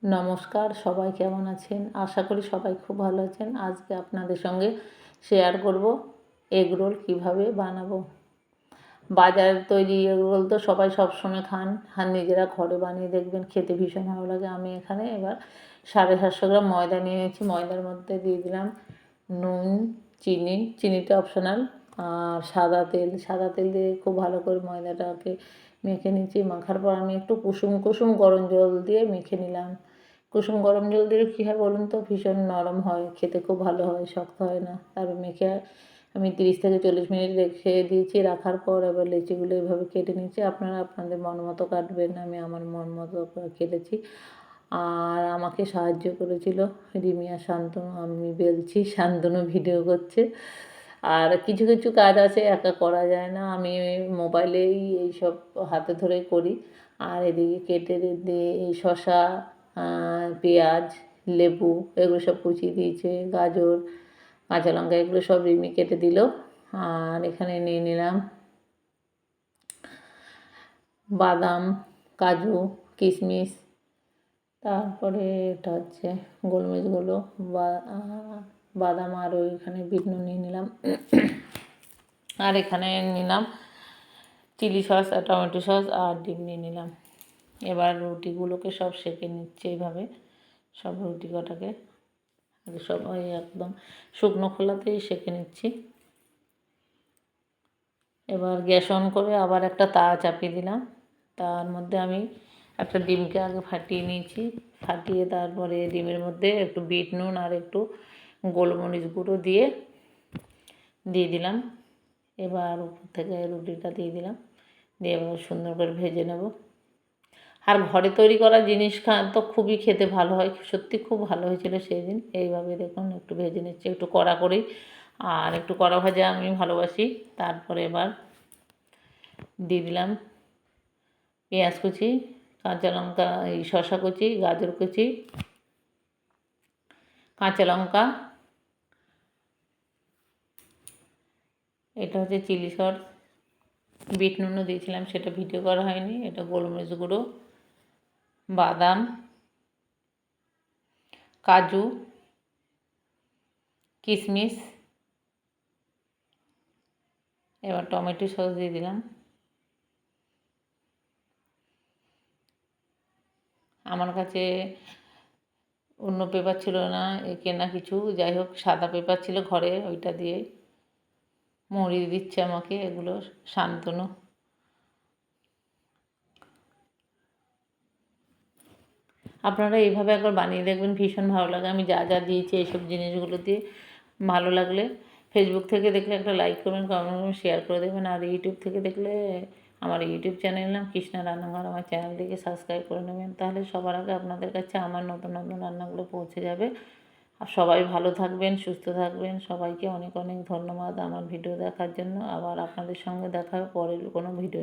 নমস্কার, সবাই কেমন আছেন? আশা করি সবাই খুব ভালো আছেন। আজকে আপনাদের সঙ্গে শেয়ার করব এগরোল কীভাবে বানাবো। বাজারের তৈরি এগরোল তো সবাই সবসময় খান, আর নিজেরা ঘরে বানিয়ে দেখবেন, খেতে ভীষণ ভালো লাগে। আমি এখানে এবার 750 গ্রাম ময়দা নিয়ে নিয়েছি। ময়দার মধ্যে দিয়ে দিলাম নুন, চিনিটা অপশনাল, আর সাদা তেল দিয়ে খুব ভালো করে ময়দাটাকে মেখে নিচ্ছি। মাখার পর আমি একটু কুসুম গরম জল দিয়ে মেখে নিলাম। কুসুম গরম জল দিলে কী হয় বলুন তো, ভীষণ নরম হয়, খেতে খুব ভালো হয়, শক্ত হয় না। তারপর মেখে আমি 30 থেকে 40 মিনিট রেখে দিয়েছি। রাখার পর এবার লেচিগুলো এভাবে কেটে নিচ্ছি। আপনারা আপনাদের মন মতো কাটবেন, আমি আমার মন মতো কেটেছি। আর আমাকে সাহায্য করেছিল রিমিয়া, শান্তনু। আমি বেলছি, শান্তনু ভিডিও করছে। আর কিছু কিছু কাজ আছে একা করা যায় না, আমি মোবাইলেই এইসব হাতে ধরে করি। আর এদিকে কেটে দিয়ে এই শসা, পেঁয়াজ, লেবু এগুলো সব কুচিয়ে দিয়েছে, গাজর, কাঁচা লঙ্কা এগুলো সব রিমি কেটে দিল। আর এখানে নিয়ে নিলাম বাদাম, কাজু, কিশমিশ, তারপরে এটা হচ্ছে গোলমরিচগুলো, বাদাম, আর ওইখানে বিট নুন নিয়ে নিলাম। আর এখানে নিলাম চিলি সস আর টমেটো সস আর ডিম নিয়ে নিলাম। এবার রুটিগুলোকে সব সেঁকে নিচ্ছে এইভাবে, সব রুটি কটাকে সব ওই একদম শুকনো খোলাতেই সেঁকে নিচ্ছি। এবার গ্যাস অন করে আবার একটা তাওয়া চাপিয়ে দিলাম। তার মধ্যে আমি একটা ডিমকে আগে ফাটিয়ে নিয়েছি। ফাটিয়ে তারপরে ডিমের মধ্যে একটু বিট নুন আর একটু গোলমরিচ গুঁড়ো দিয়ে দিলাম। এবার উপর থেকে রুটিটা দিয়ে দিলাম, দিয়ে এবার সুন্দর করে ভেজে নেব। আর ঘরে তৈরি করা জিনিস তো খুবই খেতে ভালো হয়, সত্যি খুব ভালো হয়েছিল সেই দিন। এইভাবে দেখুন একটু ভেজে নিচ্ছি, একটু কড়া করেই, আর একটু কড়া ভাজা আমি ভালোবাসি। তারপরে এবার দিয়ে দিলাম পেঁয়াজ কুচি, কাঁচা লঙ্কা, এই শসা কুচি, গাজর কুচি, কাঁচা লঙ্কা, এটা হচ্ছে চিলি সস, বিট নুনও দিয়েছিলাম, সেটা ভিডিও করা হয়নি। এটা গোলমরিচ গুঁড়ো, বাদাম, কাজু, কিশমিশ। এবার টমেটো সস দিয়ে দিলাম। আমার কাছে অন্য পেপার ছিল না, কেনা কিছু, যাই হোক সাদা পেপার ছিল ঘরে, ওইটা দিয়ে মুড়িয়ে দিচ্ছে আমাকে এগুলো শান্তনু। আপনারা এইভাবে একবার বানিয়ে দেখবেন, ভীষণ ভালো লাগে। আমি যা যা দিয়েছি এইসব জিনিসগুলো দিয়ে, ভালো লাগলে ফেসবুক থেকে দেখলে একটা লাইক করবেন, কমেন্ট করবেন, শেয়ার করে দেবেন। আর ইউটিউব থেকে দেখলে আমার ইউটিউব চ্যানেল নাম কৃষ্ণা রান্নাঘর, আমার চ্যানেলটিকে সাবস্ক্রাইব করে নেবেন, তাহলে সবার আগে আপনাদের কাছে আমার নতুন নতুন রান্নাগুলো পৌঁছে যাবে। আর সবাই ভালো থাকবেন, সুস্থ থাকবেন। সবাইকে অনেক অনেক ধন্যবাদ আমার ভিডিও দেখার জন্য। আবার আপনাদের সঙ্গে দেখা হবে পরের কোনো ভিডিও।